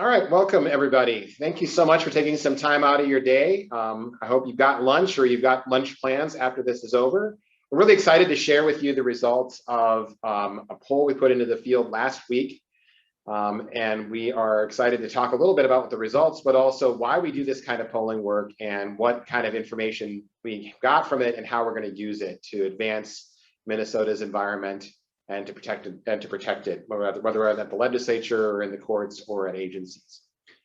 All right, welcome everybody. Thank you so much for taking some time out of your day. I hope you've got lunch or you've got lunch plans after this is over. We're really excited to share with you the results of a poll we put into the field last week. And we are excited to talk a little bit about the results, but also why we do this kind of polling work and what kind of information we got from it and how we're going to use it to advance Minnesota's environment and to protect it, whether we're at the legislature or in the courts or at agencies.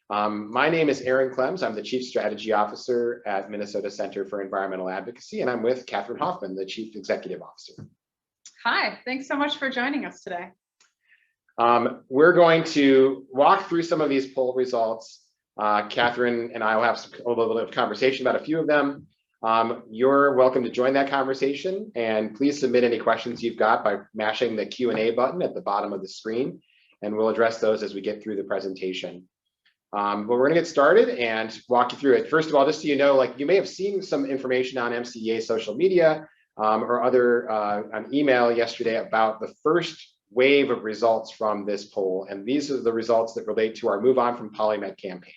My name is Klemz. I'm the Chief Strategy Officer at Minnesota Center for Environmental Advocacy, and I'm with Kathryn Hoffman, the Chief Executive Officer. Hi, thanks so much for joining us today. We're going to walk through some of these poll results. Kathryn and I will have a little bit of conversation about a few of them. You're welcome to join that conversation, and please submit any questions you've got by mashing the Q&A button at the bottom of the screen, and we'll address those as we get through the presentation. But we're going to get started and walk you through it. First of all, just so you know, you may have seen some information on MCEA social media or other on email yesterday about the first wave of results from this poll, and these are the results that relate to our Move On from PolyMet campaign.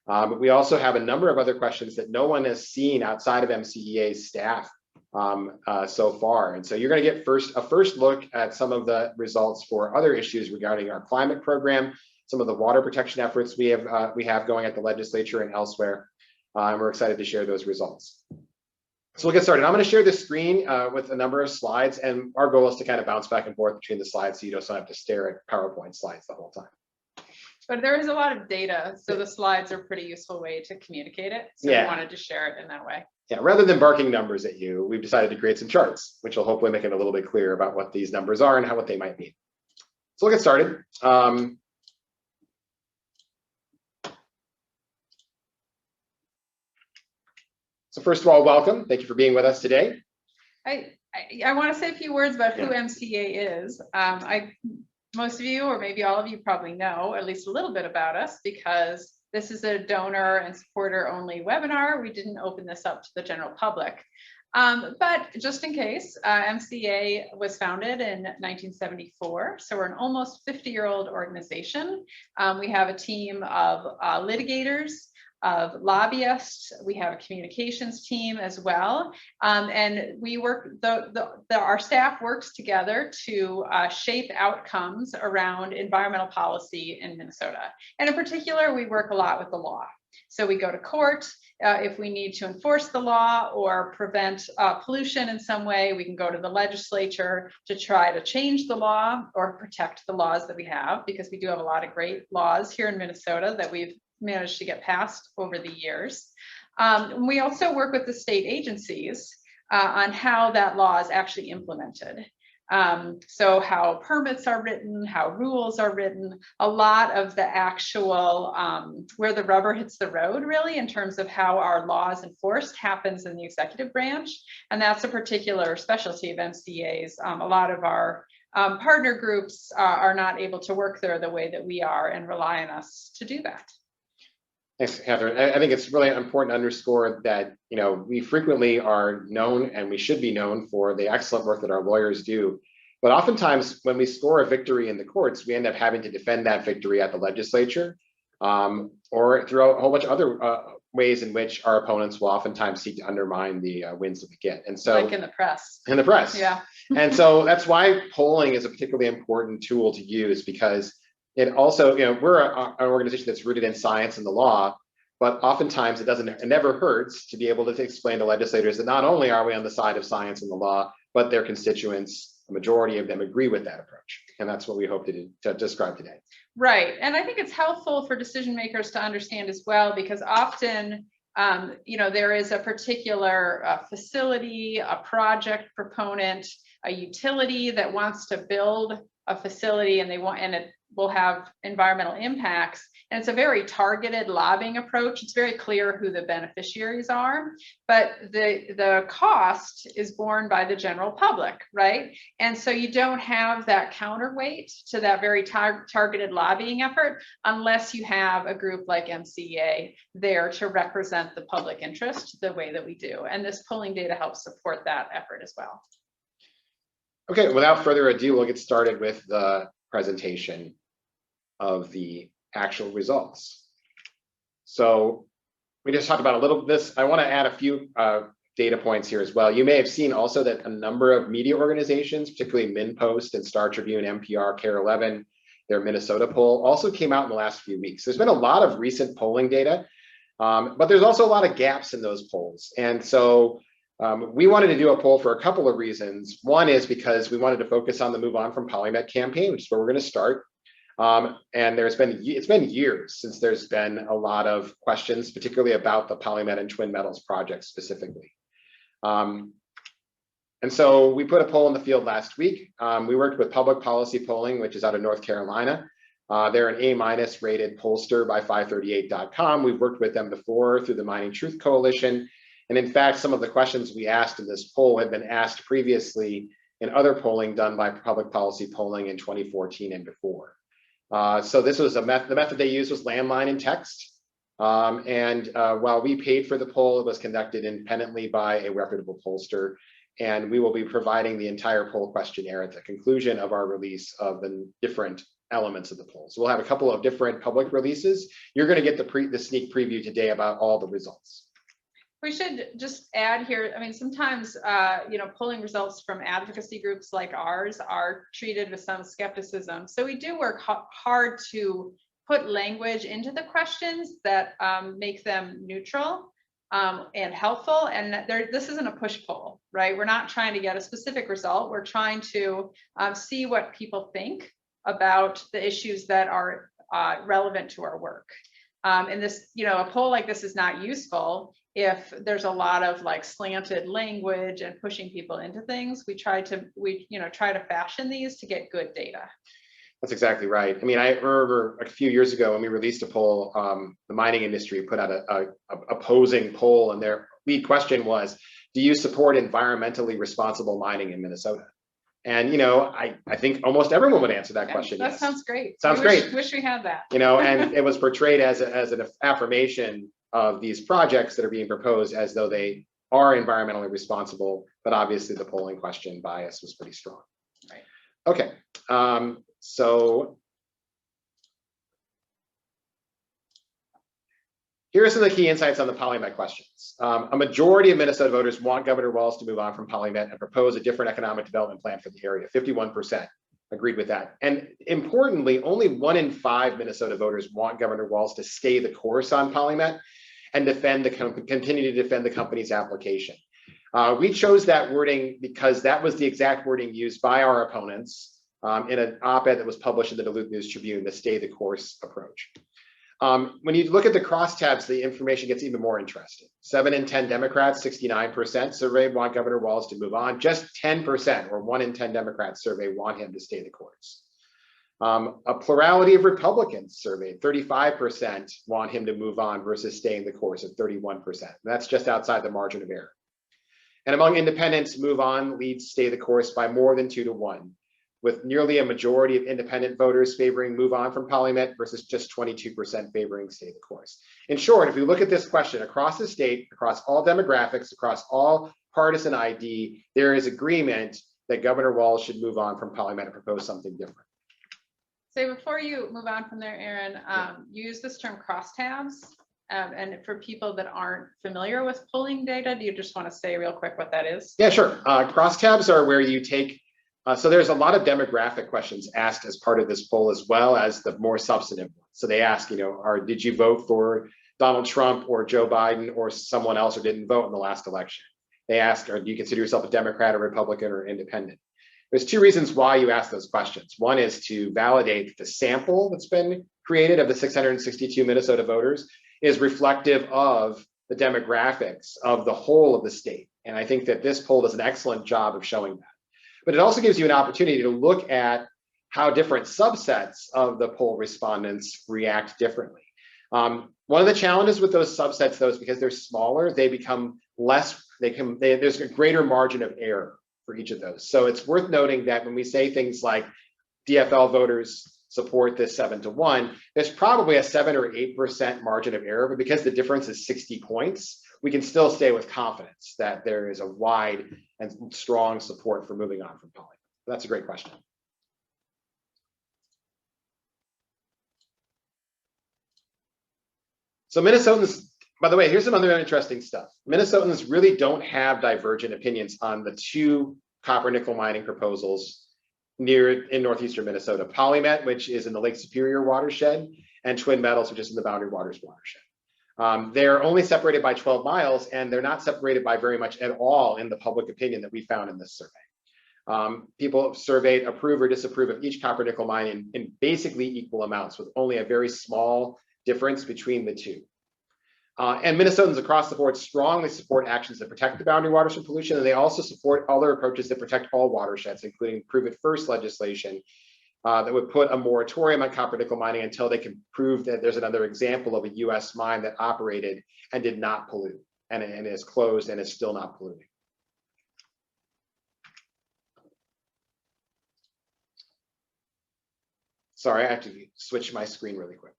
But we also have a number of other questions that no one has seen outside of MCEA's staff so far. And so you're going to get a first look at some of the results for other issues regarding our climate program, some of the water protection efforts we have going at the legislature and elsewhere. And we're excited to share those results. So we'll get started. I'm going to share the screen with a number of slides, and our goal is to kind of bounce back and forth between the slides so you don't have to stare at PowerPoint slides the whole time. But there is a lot of data, so the slides are a pretty useful way to communicate it. So we wanted to share it in that way. Yeah, rather than barking numbers at you, we've decided to create some charts, which will hopefully make it a little bit clearer about what these numbers are and what they might mean. So we'll get started. So first of all, welcome. Thank you for being with us today. I want to say a few words about who MCEA is. Most of you, or maybe all of you, probably know at least a little bit about us because this is a donor and supporter only webinar. We didn't open this up to the general public. But just in case, MCEA was founded in 1974. So we're an almost 50-year-old organization. We have a team of litigators, of lobbyists. We have a communications team as well, and we work. Our staff works together to shape outcomes around environmental policy in Minnesota. And in particular, we work a lot with the law. So we go to court if we need to enforce the law or prevent pollution in some way. We can go to the legislature to try to change the law or protect the laws that we have, because we do have a lot of great laws here in Minnesota that we've managed to get passed over the years. We also work with the state agencies on how that law is actually implemented. So how permits are written, how rules are written, a lot of the actual where the rubber hits the road, really, in terms of how our law is enforced happens in the executive branch. And that's a particular specialty of MCEA's. A lot of our partner groups are not able to work there the way that we are and rely on us to do that. Thanks, Kathryn. I think it's really important to underscore that, we frequently are known, and we should be known for the excellent work that our lawyers do. But oftentimes when we score a victory in the courts, we end up having to defend that victory at the legislature or through a whole bunch of other ways in which our opponents will oftentimes seek to undermine the wins that we get. And so, like in the press. In the press. Yeah. And so that's why polling is a particularly important tool to use, because it also, we're an organization that's rooted in science and the law, but oftentimes it never hurts to be able to explain to legislators that not only are we on the side of science and the law, but their constituents, the majority of them, agree with that approach. And that's what we hope to describe today. Right. And I think it's helpful for decision makers to understand as well, because often, there is a particular facility, a project proponent, a utility that wants to build a facility, and it will have environmental impacts. And it's a very targeted lobbying approach. It's very clear who the beneficiaries are, but the cost is borne by the general public, right? And so you don't have that counterweight to that very targeted lobbying effort unless you have a group like MCEA there to represent the public interest the way that we do. And this polling data helps support that effort as well. Okay, without further ado, we'll get started with the presentation of the actual results. So we just talked about a little of this. I want to add a few data points here as well. You may have seen also that a number of media organizations, particularly MinnPost and Star Tribune, NPR, KARE 11, their Minnesota poll, also came out in the last few weeks. There's been a lot of recent polling data, but there's also a lot of gaps in those polls. And so we wanted to do a poll for a couple of reasons. One is because we wanted to focus on the Move On from PolyMet campaign, which is where we're going to start. And it's been years since there's been a lot of questions, particularly about the PolyMet and Twin Metals project specifically. And so we put a poll in the field last week. We worked with Public Policy Polling, which is out of North Carolina. They're an A- rated pollster by 538.com. We've worked with them before through the Mining Truth Coalition. And in fact, some of the questions we asked in this poll had been asked previously in other polling done by Public Policy Polling in 2014 and before. So this was the method they used was landline and text. While we paid for the poll, it was conducted independently by a reputable pollster. And we will be providing the entire poll questionnaire at the conclusion of our release of the different elements of the poll. So we'll have a couple of different public releases. You're going to get the sneak preview today about all the results. We should just add here, I mean, sometimes, polling results from advocacy groups like ours are treated with some skepticism. So we do work hard to put language into the questions that make them neutral and helpful. And this isn't a push poll, right? We're not trying to get a specific result. We're trying to see what people think about the issues that are relevant to our work. And this, a poll like this is not useful if there's a lot of like slanted language and pushing people into things. We try to fashion these to get good data. That's exactly right. I mean, I remember a few years ago when we released a poll, the mining industry put out a opposing poll, and their lead question was, do you support environmentally responsible mining in Minnesota? And, I think almost everyone would answer that question. That yes. Sounds great. Sounds great. Wish we had that. And it was portrayed as an affirmation of these projects that are being proposed as though they are environmentally responsible, but obviously the polling question bias was pretty strong. Right. Okay, so here are some of the key insights on the PolyMet questions. A majority of Minnesota voters want Governor Walz to move on from PolyMet and propose a different economic development plan for the area. 51% agreed with that. And importantly, only 1 in 5 Minnesota voters want Governor Walz to stay the course on PolyMet and continue to defend the company's application. We chose that wording because that was the exact wording used by our opponents in an op-ed that was published in the Duluth News Tribune, the stay the course approach. When you look at the crosstabs, the information gets even more interesting. 7 in 10 Democrats, 69% surveyed want Governor Walz to move on. Just 10%, or 1 in 10 Democrats surveyed want him to stay the course. A plurality of Republicans surveyed, 35% want him to move on versus staying the course at 31%. That's just outside the margin of error. And among independents, move on leads stay the course by more than 2 to 1, with nearly a majority of independent voters favoring move on from PolyMet versus just 22% favoring stay the course. In short, if we look at this question across the state, across all demographics, across all partisan ID, there is agreement that Governor Walz should move on from PolyMet and propose something different. So before you move on from there, Aaron, you use this term crosstabs. And for people that aren't familiar with polling data, do you just want to say real quick what that is? Yeah, sure. Crosstabs are where you take, so there's a lot of demographic questions asked as part of this poll, as well as the more substantive ones. So they ask, did you vote for Donald Trump or Joe Biden or someone else, or didn't vote in the last election? They ask, do you consider yourself a Democrat or Republican or independent? There's 2 reasons why you ask those questions. One is to validate the sample that's been created of the 662 Minnesota voters is reflective of the demographics of the whole of the state. And I think that this poll does an excellent job of showing that. But it also gives you an opportunity to look at how different subsets of the poll respondents react differently. One of the challenges with those subsets, though, is because they're smaller, they become less, there's a greater margin of error for each of those. So it's worth noting that when we say things like DFL voters support this 7 to 1, there's probably a 7 or 8% margin of error, but because the difference is 60 points, we can still say with confidence that there is a wide and strong support for moving on from PolyMet. That's a great question. So Minnesotans, by the way, here's some other interesting stuff. Minnesotans really don't have divergent opinions on the two copper nickel mining proposals in northeastern Minnesota: PolyMet, which is in the Lake Superior watershed, and Twin Metals, which is in the Boundary Waters watershed. They're only separated by 12 miles, and they're not separated by very much at all in the public opinion that we found in this survey. People surveyed approve or disapprove of each copper nickel mine in basically equal amounts, with only a very small difference between the two. And Minnesotans across the board strongly support actions that protect the boundary waters from pollution, and they also support other approaches that protect all watersheds, including Prove It First legislation that would put a moratorium on copper nickel mining until they can prove that there's another example of a US mine that operated and did not pollute, and is closed and is still not polluting. Sorry, I have to switch my screen really quick.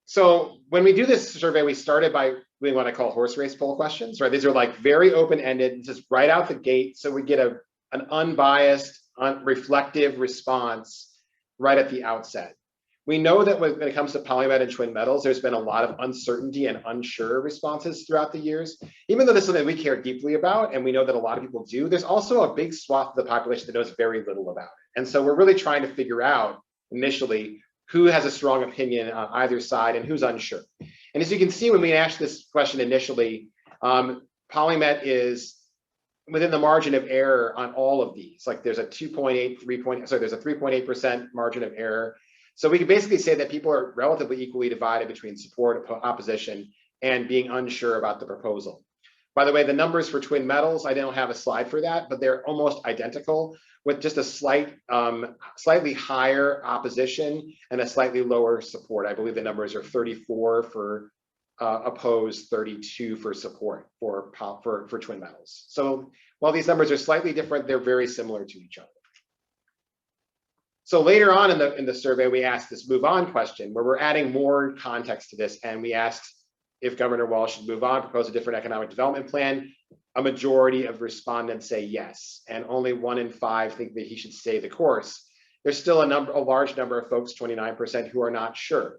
So when we do this survey, we started by doing what I call horse race poll questions, right? These are like very open-ended, just right out the gate. So we get an unbiased, reflective response right at the outset. We know that when it comes to PolyMet and Twin Metals, there's been a lot of uncertainty and unsure responses throughout the years. Even though this is something we care deeply about, and we know that a lot of people do, there's also a big swath of the population that knows very little about it. And so we're really trying to figure out initially who has a strong opinion on either side and who's unsure. And as you can see, when we asked this question initially, PolyMet is within the margin of error on all of these. Like there's a 3.8% margin of error. So we can basically say that people are relatively equally divided between support, opposition, and being unsure about the proposal. By the way, the numbers for Twin Metals, I don't have a slide for that, but they're almost identical, with just a slightly higher opposition and a slightly lower support. I believe the numbers are 34 for opposed, 32 for support for Twin Metals. So while these numbers are slightly different, they're very similar to each other. So later on in the survey, we asked this move on question, where we're adding more context to this, and we asked if Governor Walz should move on, propose a different economic development plan. A majority of respondents say yes, and only 1 in 5 think that he should stay the course. There's still a large number of folks, 29%, who are not sure.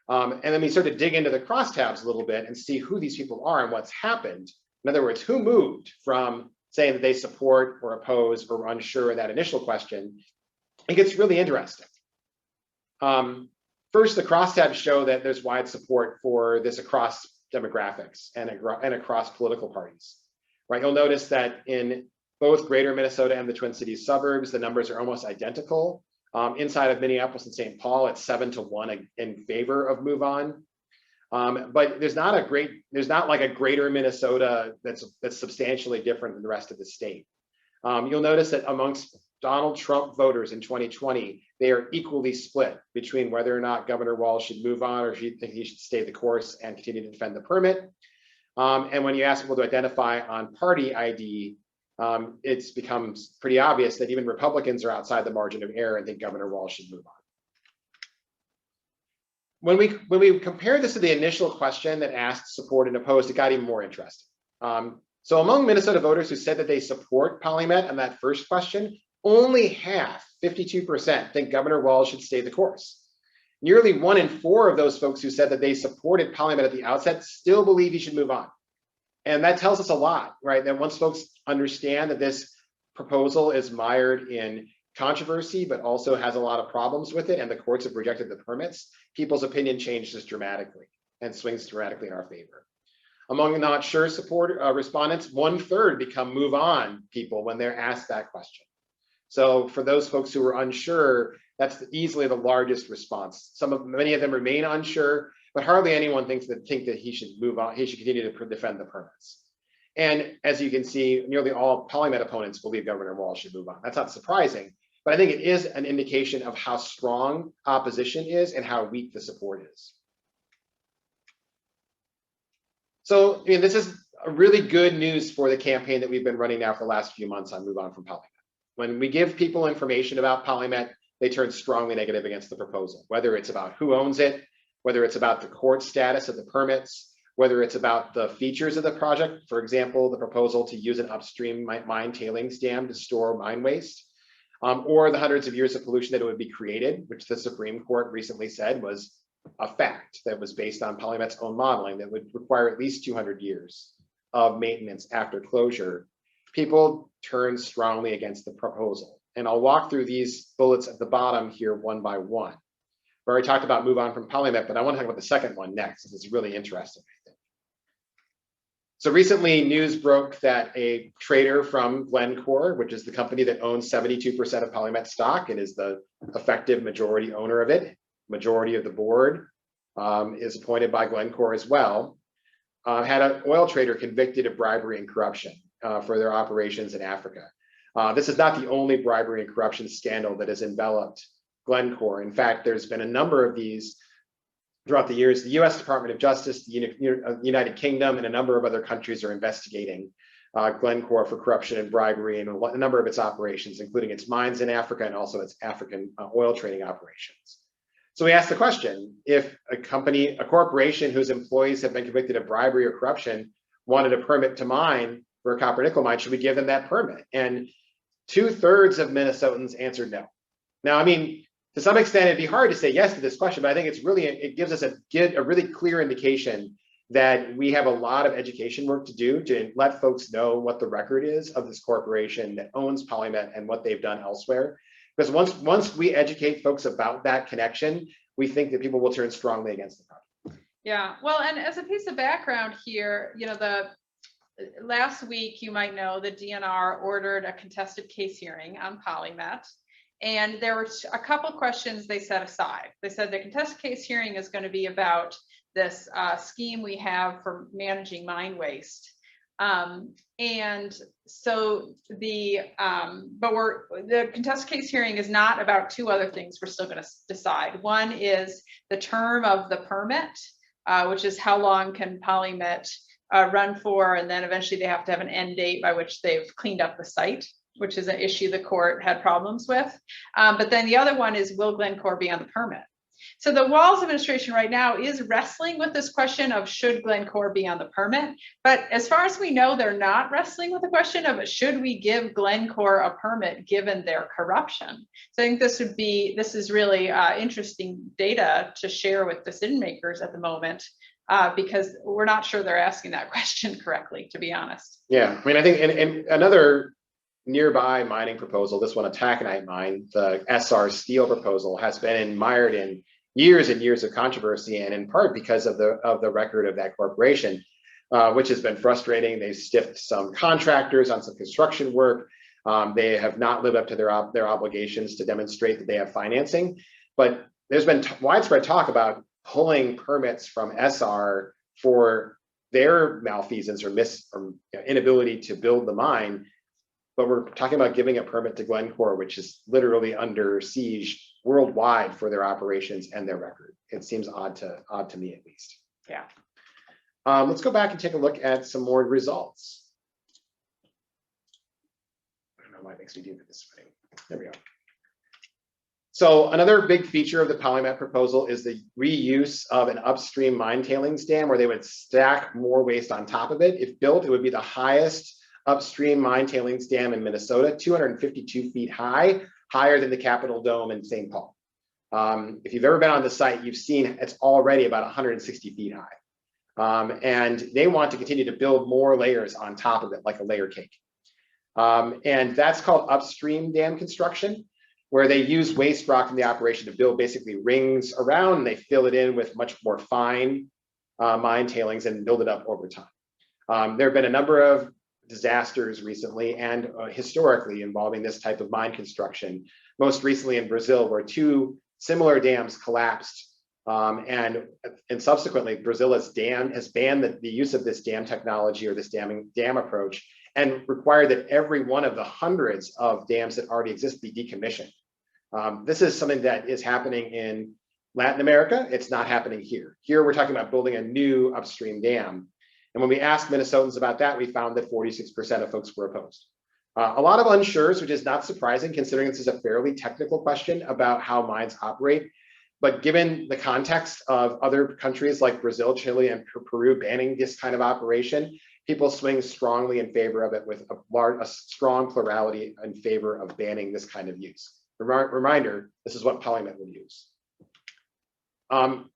And then we sort of dig into the crosstabs a little bit and see who these people are and what's happened. In other words, who moved from saying that they support or oppose or are unsure in that initial question. It gets really interesting. First, the crosstabs show that there's wide support for this across demographics and across political parties. Right, you'll notice that in both Greater Minnesota and the Twin Cities suburbs, the numbers are almost identical. Inside of Minneapolis and St. Paul, it's 7-1 in favor of move on. But there's not like a Greater Minnesota that's substantially different than the rest of the state. You'll notice that amongst Donald Trump voters in 2020, they are equally split between whether or not Governor Walz should move on or if you think he should stay the course and continue to defend the permit. And when you ask people to identify on party ID, it's becomes pretty obvious that even Republicans are outside the margin of error and think Governor Walz should move on. When we compare this to the initial question that asked support and opposed, it got even more interesting. So among Minnesota voters who said that they support PolyMet on that first question, only half, 52%, think Governor Walz should stay the course. Nearly 1 in 4 of those folks who said that they supported PolyMet at the outset still believe he should move on. And that tells us a lot, right? That once folks understand that this proposal is mired in controversy, but also has a lot of problems with it, and the courts have rejected the permits, people's opinion changes dramatically and swings dramatically in our favor. Among the not sure respondents, 1/3 become move on people when they're asked that question. So for those folks who are unsure, that's easily the largest response. Many of them remain unsure, but hardly anyone think that he should move on. He should continue to defend the permits. And as you can see, nearly all PolyMet opponents believe Governor Walz should move on. That's not surprising, but I think it is an indication of how strong opposition is and how weak the support is. So, I mean, this is a really good news for the campaign that we've been running now for the last few months on Move On from PolyMet. When we give people information about PolyMet, they turn strongly negative against the proposal, whether it's about who owns it, whether it's about the court status of the permits, whether it's about the features of the project, for example, the proposal to use an upstream mine tailings dam to store mine waste, or the hundreds of years of pollution that it would be created, which the Supreme Court recently said was a fact that was based on PolyMet's own modeling that would require at least 200 years of maintenance after closure. People turned strongly against the proposal. And I'll walk through these bullets at the bottom here one by one. We already talked about move on from PolyMet, but I want to talk about the second one next. It's really interesting, I think. So recently, news broke that a trader from Glencore, which is the company that owns 72% of PolyMet stock and is the effective majority owner of it, majority of the board is appointed by Glencore as well, had an oil trader convicted of bribery and corruption for their operations in Africa. This is not the only bribery and corruption scandal that has enveloped Glencore. In fact, there's been a number of these throughout the years. The US Department of Justice, the United Kingdom, and a number of other countries are investigating Glencore for corruption and bribery in a number of its operations, including its mines in Africa and also its African oil trading operations. So we asked the question, if a corporation whose employees have been convicted of bribery or corruption wanted a permit to mine for a copper nickel mine, should we give them that permit? And 2/3 of Minnesotans answered no. Now, I mean, to some extent, it'd be hard to say yes to this question, but I think it gives us a really clear indication that we have a lot of education work to do to let folks know what the record is of this corporation that owns PolyMet and what they've done elsewhere. Because once we educate folks about that connection, we think that people will turn strongly against the project. Yeah, well, and as a piece of background here, last week, you might know, the DNR ordered a contested case hearing on PolyMet. And there were a couple questions they set aside. They said the contested case hearing is going to be about this scheme we have for managing mine waste. And so the contested case hearing is not about two other things we're still going to decide. One is the term of the permit, which is how long can PolyMet run for, and then eventually they have to have an end date by which they've cleaned up the site, which is an issue the court had problems with. But then the other one is, will Glencore be on the permit? So the Walz administration right now is wrestling with this question of should Glencore be on the permit? But as far as we know, they're not wrestling with the question of should we give Glencore a permit given their corruption? So I think this is really interesting data to share with decision makers at the moment. Because we're not sure they're asking that question correctly, to be honest. Yeah, I mean, I think in another nearby mining proposal, this one, a taconite mine, the SR Steel proposal, has been mired in years and years of controversy, and in part because of the record of that corporation, which has been frustrating. They've stiffed some contractors on some construction work. They have not lived up to their obligations to demonstrate that they have financing. But there's been widespread talk about pulling permits from SR for their malfeasance or inability to build the mine. But we're talking about giving a permit to Glencore, which is literally under siege worldwide for their operations and their record. It seems odd to me, at least. Yeah. Let's go back and take a look at some more results. I don't know why it makes me do this way. There we go. So another big feature of the PolyMet proposal is the reuse of an upstream mine tailings dam, where they would stack more waste on top of it. If built, it would be the highest upstream mine tailings dam in Minnesota, 252 feet high, higher than the Capitol Dome in St. Paul. If you've ever been on the site, you've seen it's already about 160 feet high. And they want to continue to build more layers on top of it, like a layer cake. And that's called upstream dam construction, where they use waste rock from the operation to build basically rings around, and they fill it in with much more fine mine tailings and build it up over time. There have been a number of disasters recently and historically involving this type of mine construction, most recently in Brazil, where two similar dams collapsed, and subsequently Brazil has banned the use of this dam technology or this dam approach, and required that every one of the hundreds of dams that already exist be decommissioned. This is something that is happening in Latin America. It's not happening here. Here we're talking about building a new upstream dam. And when we asked Minnesotans about that, we found that 46% of folks were opposed. A lot of unsures, which is not surprising considering this is a fairly technical question about how mines operate. But given the context of other countries like Brazil, Chile, and Peru banning this kind of operation, people swing strongly in favor of it with a strong plurality in favor of banning this kind of use. Reminder, this is what PolyMet would use.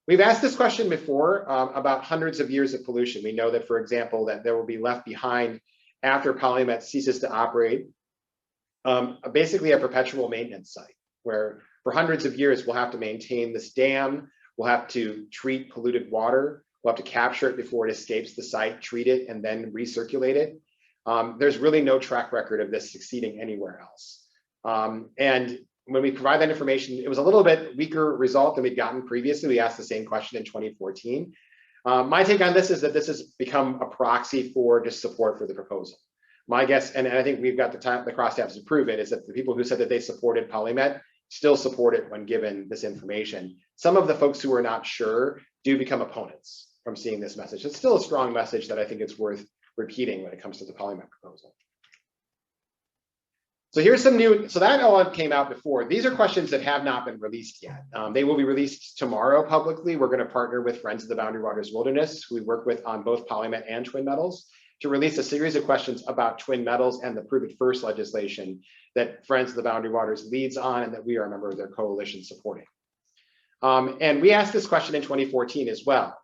We've asked this question before about hundreds of years of pollution. We know that, for example, that there will be left behind after PolyMet ceases to operate, basically a perpetual maintenance site where for hundreds of years we'll have to maintain this dam, we'll have to treat polluted water, we'll have to capture it before it escapes the site, treat it, and then recirculate it. There's really no track record of this succeeding anywhere else. And when we provide that information, it was a little bit weaker result than we'd gotten previously. We asked the same question in 2014. My take on this is that this has become a proxy for just support for the proposal. My guess, and I think we've got the crosstabs to prove it, is that the people who said that they supported PolyMet still support it when given this information. Some of the folks who are not sure do become opponents from seeing this message. It's still a strong message that I think it's worth repeating when it comes to the PolyMet proposal. So here's some new, so that all came out before. These are questions that have not been released yet. They will be released tomorrow publicly. We're going to partner with Friends of the Boundary Waters Wilderness, who we work with on both PolyMet and twin metals, to release a series of questions about twin metals and the Prove It First legislation that Friends of the Boundary Waters leads on and that we are a member of their coalition supporting. And we asked this question in 2014 as well.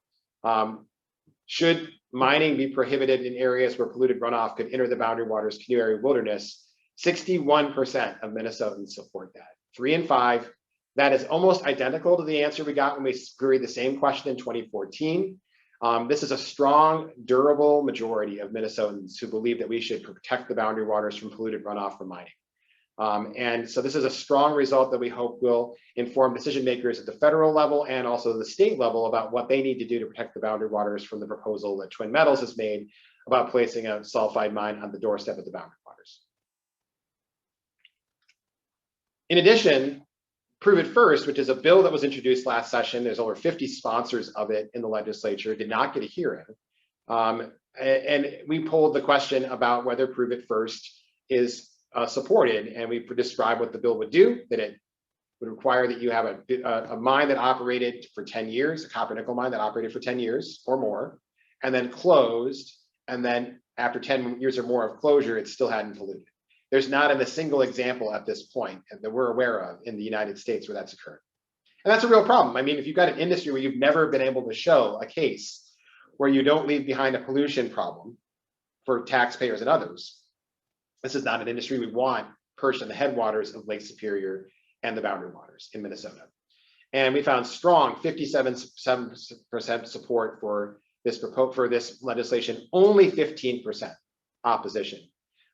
Should mining be prohibited in areas where polluted runoff could enter the Boundary Waters Canoe Area Wilderness? 61% of Minnesotans support that. 3 in 5. That is almost identical to the answer we got when we queried the same question in 2014. This is a strong, durable majority of Minnesotans who believe that we should protect the boundary waters from polluted runoff from mining. And so this is a strong result that we hope will inform decision makers at the federal level and also the state level about what they need to do to protect the boundary waters from the proposal that Twin Metals has made about placing a sulfide mine on the doorstep of the boundary waters. In addition, Prove It First, which is a bill that was introduced last session, there's over 50 sponsors of it in the legislature, did not get a hearing. And we polled the question about whether Prove It First is supported, and we described what the bill would do, that it would require that you have a mine that operated for 10 years, a copper nickel mine that operated for 10 years or more, and then closed, and then after 10 years or more of closure, it still hadn't polluted. There's not a single example at this point that we're aware of in the United States where that's occurred. And that's a real problem. I mean, if you've got an industry where you've never been able to show a case where you don't leave behind a pollution problem for taxpayers and others, this is not an industry we want perched on the headwaters of Lake Superior and the boundary waters in Minnesota. And we found strong 57% support for this legislation, only 15% opposition.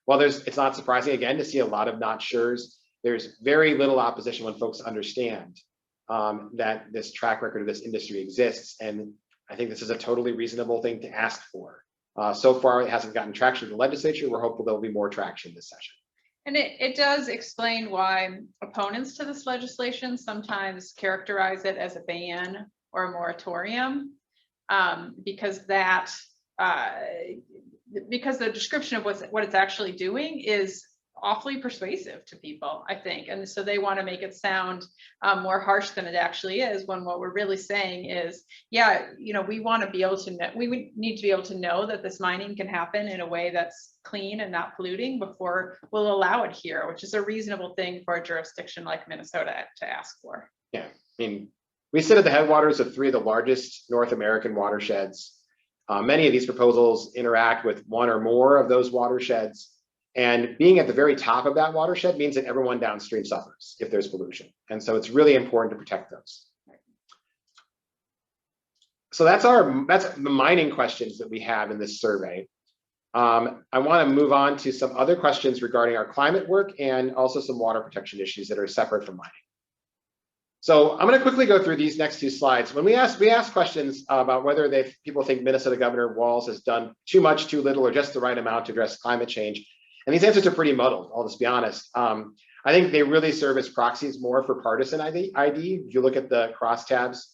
Well, it's not surprising, again, to see a lot of not sures. There's very little opposition when folks understand that this track record of this industry exists. And I think this is a totally reasonable thing to ask for. So far, it hasn't gotten traction in the legislature. We're hopeful there'll be more traction this session. And it does explain why opponents to this legislation sometimes characterize it as a ban or a moratorium, because the description of what it's actually doing is awfully persuasive to people, I think. And so they want to make it sound more harsh than it actually is, when what we're really saying is, yeah, you know, we want to be able to know, we need to be able to know that this mining can happen in a way that's clean and not polluting before we'll allow it here, which is a reasonable thing for a jurisdiction like Minnesota to ask for. Yeah, I mean, we sit at the headwaters of 3 of the largest North American watersheds. Many of these proposals interact with 1 or more of those watersheds. And being at the very top of that watershed means that everyone downstream suffers if there's pollution. And so it's really important to protect those. So that's the mining questions that we have in this survey. I want to move on to some other questions regarding our climate work and also some water protection issues that are separate from mining. So I'm going to quickly go through these next 2 slides. When we ask questions about whether people think Minnesota Governor Walz has done too much, too little, or just the right amount to address climate change. And these answers are pretty muddled, I'll just be honest. I think they really serve as proxies more for partisan ID, if you look at the crosstabs.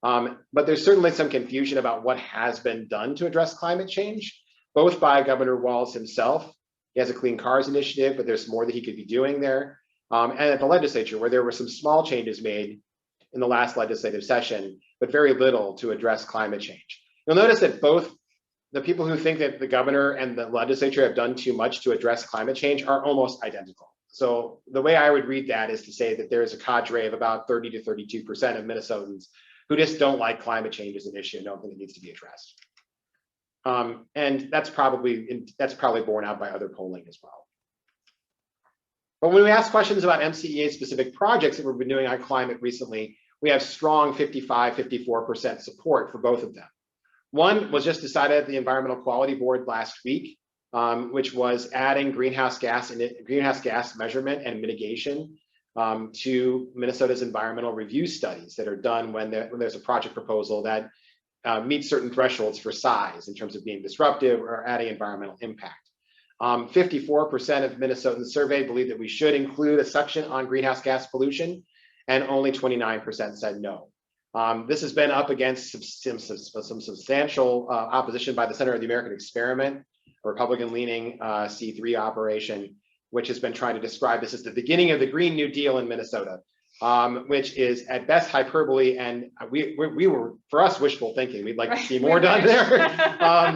But there's certainly some confusion about what has been done to address climate change, both by Governor Walz himself. He has a Clean Cars initiative, but there's more that he could be doing there. And at the legislature, where there were some small changes made in the last legislative session, but very little to address climate change. You'll notice that both the people who think that the governor and the legislature have done too much to address climate change are almost identical. So the way I would read that is to say that there's a cadre of about 30 to 32% of Minnesotans who just don't like climate change as an issue and don't think it needs to be addressed. And that's probably borne out by other polling as well. But when we ask questions about MCEA specific projects that we've been doing on climate recently, we have strong 55, 54% support for both of them. One was just decided at the Environmental Quality Board last week, which was adding greenhouse gas measurement and mitigation to Minnesota's environmental review studies that are done when there's a project proposal that meets certain thresholds for size in terms of being disruptive or adding environmental impact. 54% of Minnesotans surveyed believe that we should include a section on greenhouse gas pollution, and only 29% said no. This has been up against some substantial opposition by the Center of the American Experiment, a Republican-leaning C3 operation, which has been trying to describe this as the beginning of the Green New Deal in Minnesota, which is at best hyperbole, and we were, for us, wishful thinking. We'd like to see more done there.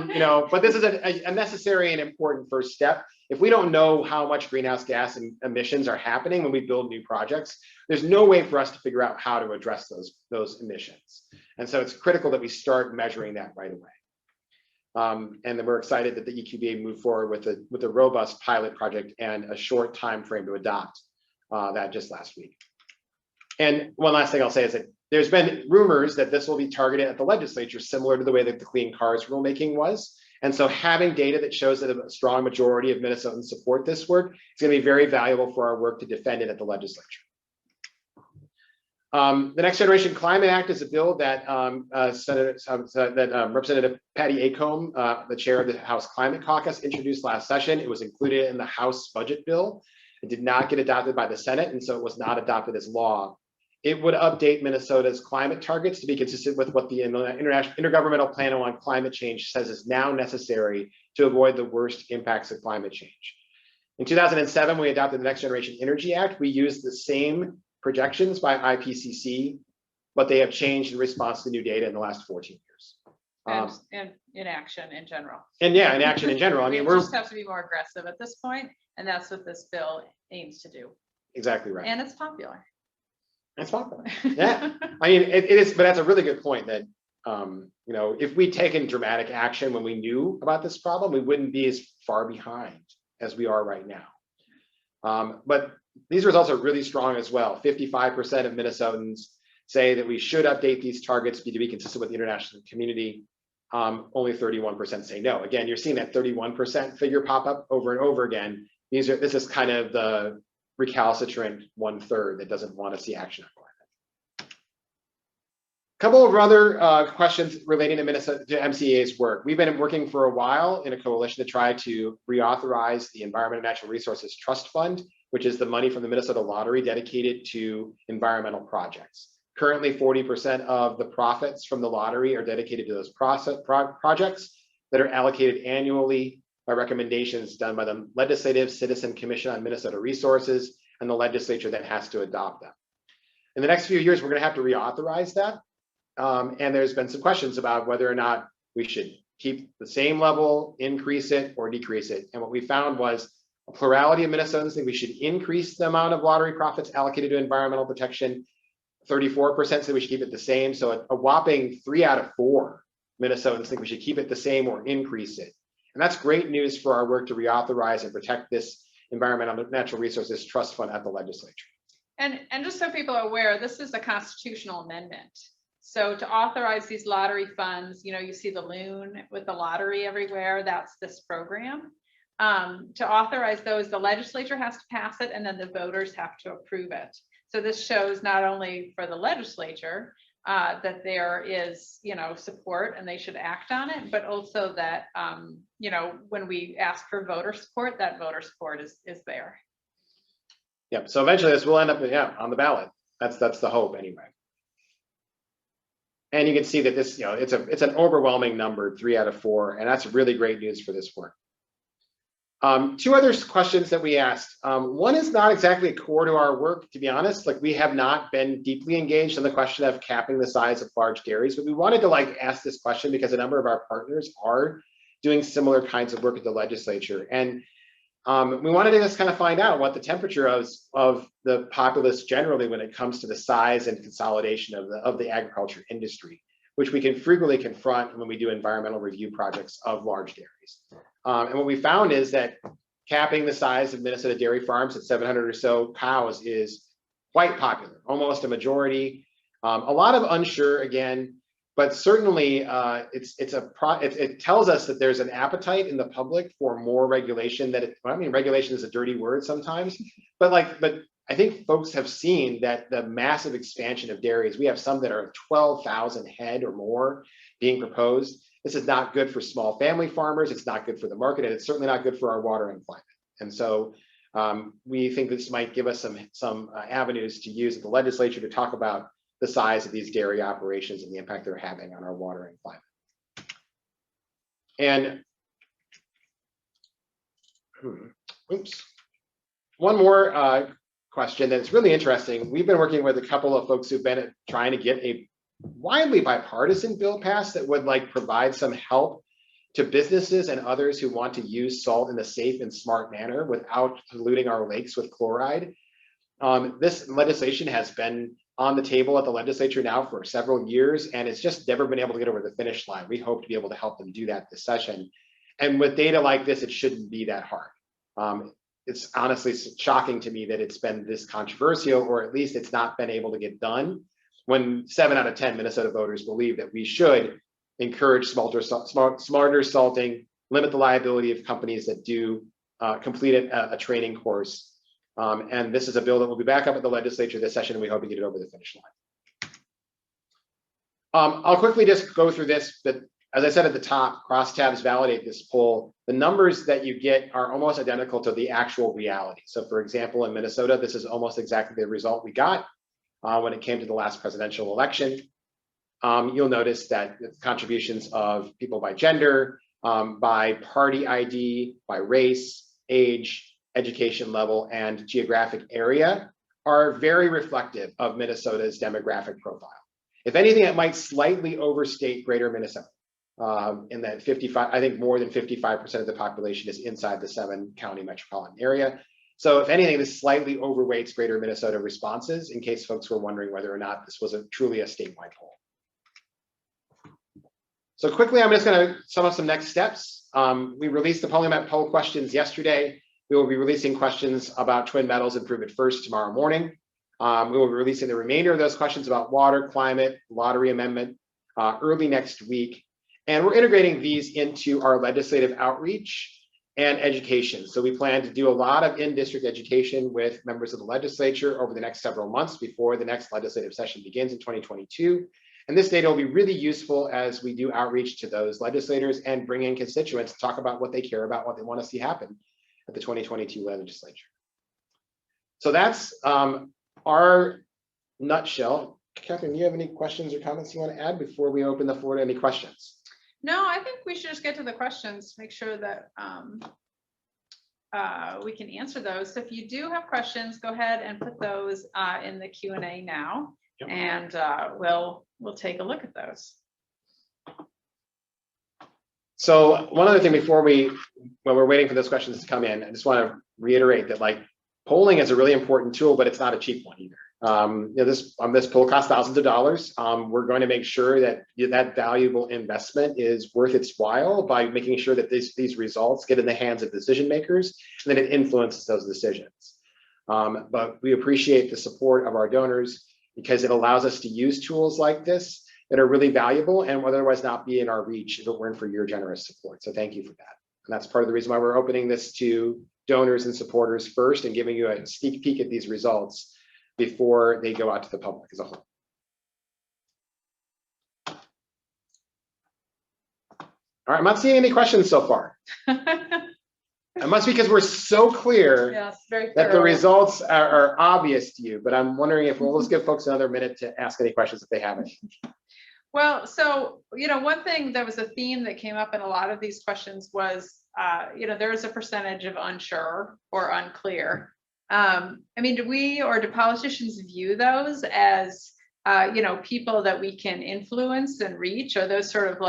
You know, but this is a necessary and important first step. If we don't know how much greenhouse gas emissions are happening when we build new projects, there's no way for us to figure out how to address those emissions. And so it's critical that we start measuring that right away. And then we're excited that the EQBA moved forward with a robust pilot project and a short time frame to adopt that just last week. And one last thing I'll say is that there's been rumors that this will be targeted at the legislature, similar to the way that the Clean Cars rulemaking was. And so having data that shows that a strong majority of Minnesotans support this work is going to be very valuable for our work to defend it at the legislature. The Next Generation Climate Act is a bill that Representative Patty Acomb, the chair of the House Climate Caucus, introduced last session. It was included in the House budget bill. It did not get adopted by the Senate, and so it was not adopted as law. It would update Minnesota's climate targets to be consistent with what the Intergovernmental Panel on Climate Change says is now necessary to avoid the worst impacts of climate change. In 2007, we adopted the Next Generation Energy Act. We used the same projections by IPCC, but they have changed in response to new data in the last 14 years. And inaction in general. And yeah, inaction in general. I mean, we just have to be more aggressive at this point, and that's what this bill aims to do. Exactly right. And it's popular. It's popular. Yeah, I mean, it is, but that's a really good point that, you know, if we'd taken dramatic action when we knew about this problem, we wouldn't be as far behind as we are right now. But these results are really strong as well. 55% of Minnesotans say that we should update these targets to be consistent with the international community. Only 31% say no. Again, you're seeing that 31% figure pop up over and over again. This is kind of the recalcitrant 1/3 that doesn't want to see action on climate. A couple of other questions relating to MCEA's work. We've been working for a while in a coalition to try to reauthorize the Environment and Natural Resources Trust Fund, which is the money from the Minnesota Lottery dedicated to environmental projects. Currently, 40% of the profits from the lottery are dedicated to those projects that are allocated annually by recommendations done by the Legislative Citizen Commission on Minnesota Resources and the legislature that has to adopt them. In the next few years, we're going to have to reauthorize that. And there's been some questions about whether or not we should keep the same level, increase it, or decrease it. And what we found was a plurality of Minnesotans think we should increase the amount of lottery profits allocated to environmental protection. 34% say we should keep it the same. So a whopping 3 out of 4 Minnesotans think we should keep it the same or increase it. And that's great news for our work to reauthorize and protect this Environmental and Natural Resources Trust Fund at the legislature. And just so people are aware, this is a constitutional amendment. So to authorize these lottery funds, you know, you see the loon with the lottery everywhere, that's this program. To authorize those, the legislature has to pass it, and then the voters have to approve it. So this shows not only for the legislature that there is, you know, support and they should act on it, but also that, you know, when we ask for voter support, that voter support is there. Yep. So eventually this will end up, on the ballot. That's the hope anyway. And you can see that this, you know, it's an overwhelming number, 3 out of 4, and that's really great news for this work. 2 other questions that we asked. One is not exactly core to our work, to be honest. Like, we have not been deeply engaged in the question of capping the size of large dairies, but we wanted to ask this question because a number of our partners are doing similar kinds of work at the legislature. And we wanted to just kind of find out what the temperature of the populace generally when it comes to the size and consolidation of the agriculture industry, which we can frequently confront when we do environmental review projects of large dairies. And what we found is that capping the size of Minnesota dairy farms at 700 or so cows is quite popular, almost a majority. A lot of unsure again, but certainly it tells us that there's an appetite in the public for more regulation. I mean, regulation is a dirty word sometimes, but I think folks have seen that the massive expansion of dairies. We have some that are 12,000 head or more being proposed. This is not good for small family farmers. It's not good for the market, and it's certainly not good for our water and climate. And so we think this might give us some avenues to use at the legislature to talk about the size of these dairy operations and the impact they're having on our water and climate. And one more question that's really interesting. We've been working with a couple of folks who've been trying to get a widely bipartisan bill passed that would provide some help to businesses and others who want to use salt in a safe and smart manner without polluting our lakes with chloride. This legislation has been on the table at the legislature now for several years, and it's just never been able to get over the finish line. We hope to be able to help them do that this session. And with data like this, it shouldn't be that hard. It's honestly shocking to me that it's been this controversial, or at least it's not been able to get done, when 7 out of 10 Minnesota voters believe that we should encourage smarter salting, limit the liability of companies that do complete a training course. And this is a bill that will be back up at the legislature this session, and we hope to get it over the finish line. I'll quickly just go through this, but as I said at the top, Crosstabs validate this poll. The numbers that you get are almost identical to the actual reality. So for example, in Minnesota, this is almost exactly the result we got when it came to the last presidential election. You'll notice that the contributions of people by gender, by party ID, by race, age, education level, and geographic area are very reflective of Minnesota's demographic profile. If anything, it might slightly overstate greater Minnesota in that 55, I think more than 55% of the population is inside the 7-county metropolitan area. So if anything, this slightly overweights greater Minnesota responses, in case folks were wondering whether or not this was truly a statewide poll. So quickly, I'm just going to sum up some next steps. We released the PolyMet poll questions yesterday. We will be releasing questions about Twin Metals and Prove It First tomorrow morning. We will be releasing the remainder of those questions about water, climate, lottery amendment early next week. And we're integrating these into our legislative outreach and education. So we plan to do a lot of in-district education with members of the legislature over the next several months before the next legislative session begins in 2022. And this data will be really useful as we do outreach to those legislators and bring in constituents to talk about what they care about, what they want to see happen at the 2022 legislature. So that's our nutshell. Kathryn, do you have any questions or comments you want to add before we open the floor to any questions? No, I think we should just get to the questions, make sure that we can answer those. So if you do have questions, go ahead and put those in the Q&A now. Yep. And we'll take a look at those. So one other thing before when we're waiting for those questions to come in, I just want to reiterate that polling is a really important tool, but it's not a cheap one either. This poll costs thousands of dollars. We're going to make sure that that valuable investment is worth its while by making sure that these results get in the hands of decision makers and that it influences those decisions. But we appreciate the support of our donors because it allows us to use tools like this that are really valuable and would otherwise not be in our reach if it weren't for your generous support. So thank you for that. And that's part of the reason why we're opening this to donors and supporters first and giving you a sneak peek at these results before they go out to the public as a whole. All right, I'm not seeing any questions so far. It must be because we're so clear that the results are obvious to you, but I'm wondering if we'll just give folks another minute to ask any questions if they have any. Well, so, one thing that was a theme that came up in a lot of these questions was, there is a percentage of unsure or unclear. Do we or do politicians view those as, people that we can influence and reach? Are those sort of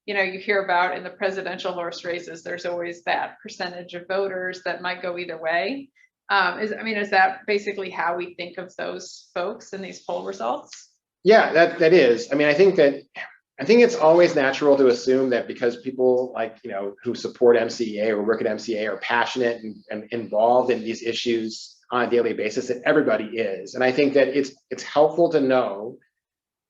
you know, you hear about in the presidential horse races, there's always that percentage of voters that might go either way. Is that basically how we think of those folks in these poll results? Yeah, that is. I mean, I think it's always natural to assume that because people like, you know, who support MCEA or work at MCEA are passionate and involved in these issues on a daily basis, that everybody is. And I think that it's helpful to know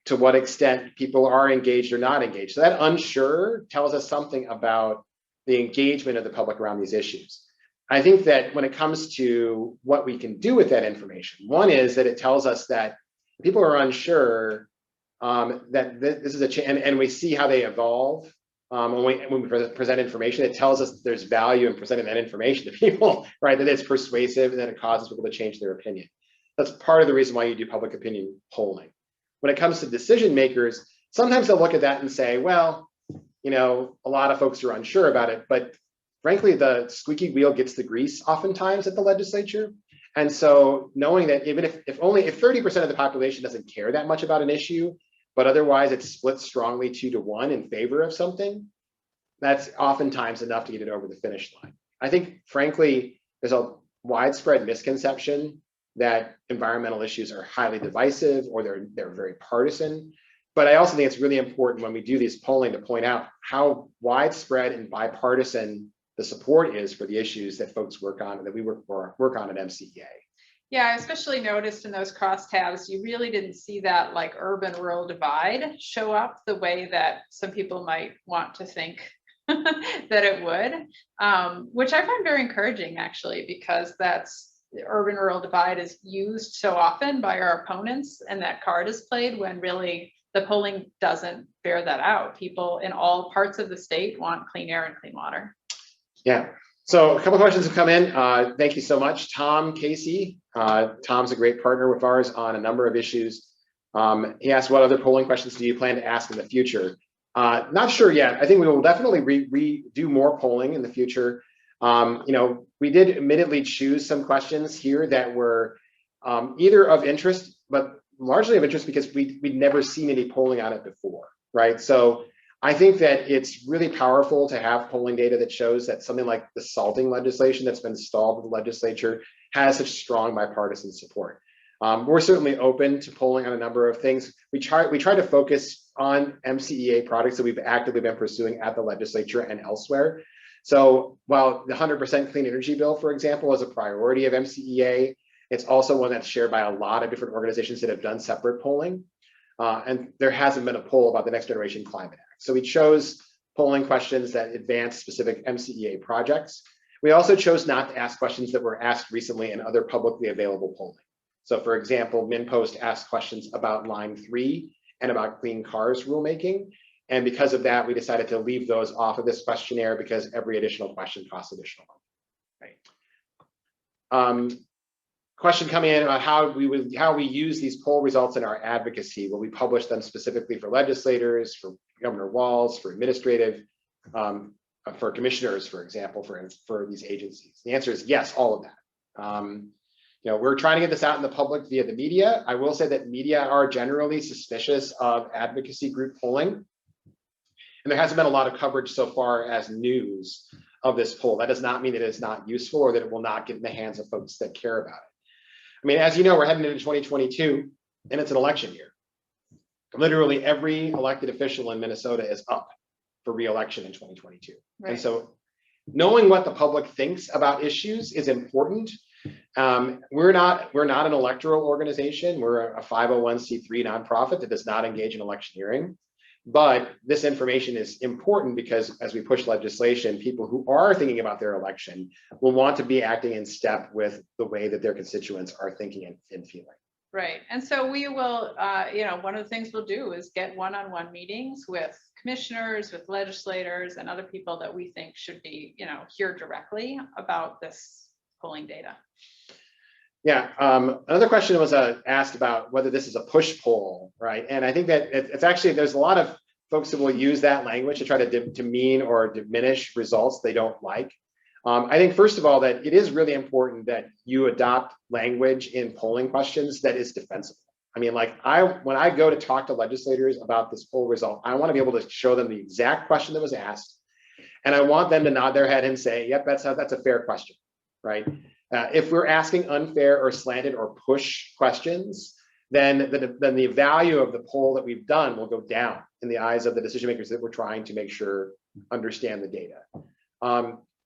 to what extent people are engaged or not engaged. So that unsure tells us something about the engagement of the public around these issues. I think that when it comes to what we can do with that information, one is that it tells us that people are unsure, that this is and we see how they evolve. When we present information, it tells us that there's value in presenting that information to people, right? That it's persuasive and that it causes people to change their opinion. That's part of the reason why you do public opinion polling. When it comes to decision makers, sometimes they'll look at that and say, well, you know, a lot of folks are unsure about it, but frankly, the squeaky wheel gets the grease oftentimes at the legislature. And so knowing that even if 30% of the population doesn't care that much about an issue, but otherwise it's split strongly 2-to-1 in favor of something, that's oftentimes enough to get it over the finish line. I think, frankly, there's a widespread misconception that environmental issues are highly divisive or they're very partisan. But I also think it's really important when we do these polling to point out how widespread and bipartisan the support is for the issues that folks work on and that we work on at MCEA. Yeah, I especially noticed in those crosstabs, you really didn't see that like urban-rural divide show up the way that some people might want to think that it would, which I find very encouraging actually, because that's the urban-rural divide is used so often by our opponents, and that card is played when really the polling doesn't bear that out. People in all parts of the state want clean air and clean water. Yeah. So a couple of questions have come in. Thank you so much, Tom Casey. Tom's a great partner of ours on a number of issues. He asked, what other polling questions do you plan to ask in the future? Not sure yet. I think we will definitely do more polling in the future. You know, we did admittedly choose some questions here that were either of interest, but largely of interest because we'd never seen any polling on it before, right? So I think that it's really powerful to have polling data that shows that something like the salting legislation that's been stalled in the legislature has such strong bipartisan support. We're certainly open to polling on a number of things. We try to focus on MCEA products that we've actively been pursuing at the legislature and elsewhere. So while the 100% clean energy bill, for example, is a priority of MCEA, it's also one that's shared by a lot of different organizations that have done separate polling. And there hasn't been a poll about the Next Generation Climate Act. So we chose polling questions that advance specific MCEA projects. We also chose not to ask questions that were asked recently in other publicly available polling. So for example, MinPost asked questions about Line 3 and about clean cars rulemaking. And because of that, we decided to leave those off of this questionnaire because every additional question costs additional money. Right. Question coming in about how we use these poll results in our advocacy. Will we publish them specifically for legislators, for Governor Walz, for administrative, for commissioners, for example, for these agencies? The answer is yes, all of that. You know, we're trying to get this out in the public via the media. I will say that media are generally suspicious of advocacy group polling. And there hasn't been a lot of coverage so far as news of this poll. That does not mean that it's not useful or that it will not get in the hands of folks that care about it. I mean, as you know, we're heading into 2022 and it's an election year. Literally every elected official in Minnesota is up for re-election in 2022. Right. And so knowing what the public thinks about issues is important. We're not an electoral organization. We're a 501c3 nonprofit that does not engage in electioneering. But this information is important because as we push legislation, people who are thinking about their election will want to be acting in step with the way that their constituents are thinking and feeling. Right. And so we will, you know, one of the things we'll do is get one-on-one meetings with commissioners, with legislators, and other people that we think should be, you know, hear directly about this polling data. Yeah, another question was asked about whether this is a push poll, right? And I think that it's actually, there's a lot of folks that will use that language to try to demean or diminish results they don't like. I think, first of all, that it is really important that you adopt language in polling questions that is defensible, I mean, like when I go to talk to legislators about this poll result, I want to be able to show them the exact question that was asked. And I want them to nod their head and say, yep, that's a fair question, right? If we're asking unfair or slanted or push questions, then the value of the poll that we've done will go down in the eyes of the decision makers that we're trying to make sure understand the data.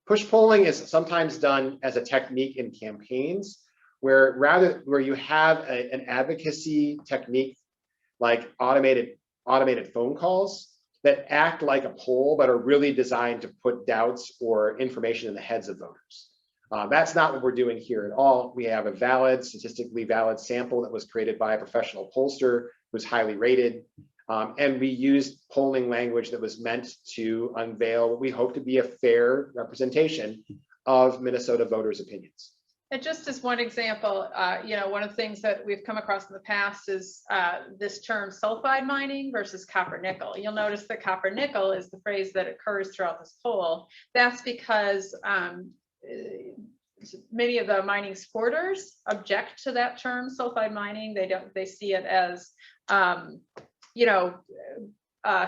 Push polling is sometimes done as a technique in campaigns where you have an advocacy technique like automated phone calls that act like a poll but are really designed to put doubts or information in the heads of voters. That's not what we're doing here at all. We have a valid, statistically valid sample that was created by a professional pollster who's highly rated. And we used polling language that was meant to unveil what we hope to be a fair representation of Minnesota voters' opinions. And just as one example, one of the things that we've come across in the past is this term sulfide mining versus copper nickel. You'll notice that copper nickel is the phrase that occurs throughout this poll. That's because many of the mining supporters object to that term sulfide mining. They see it as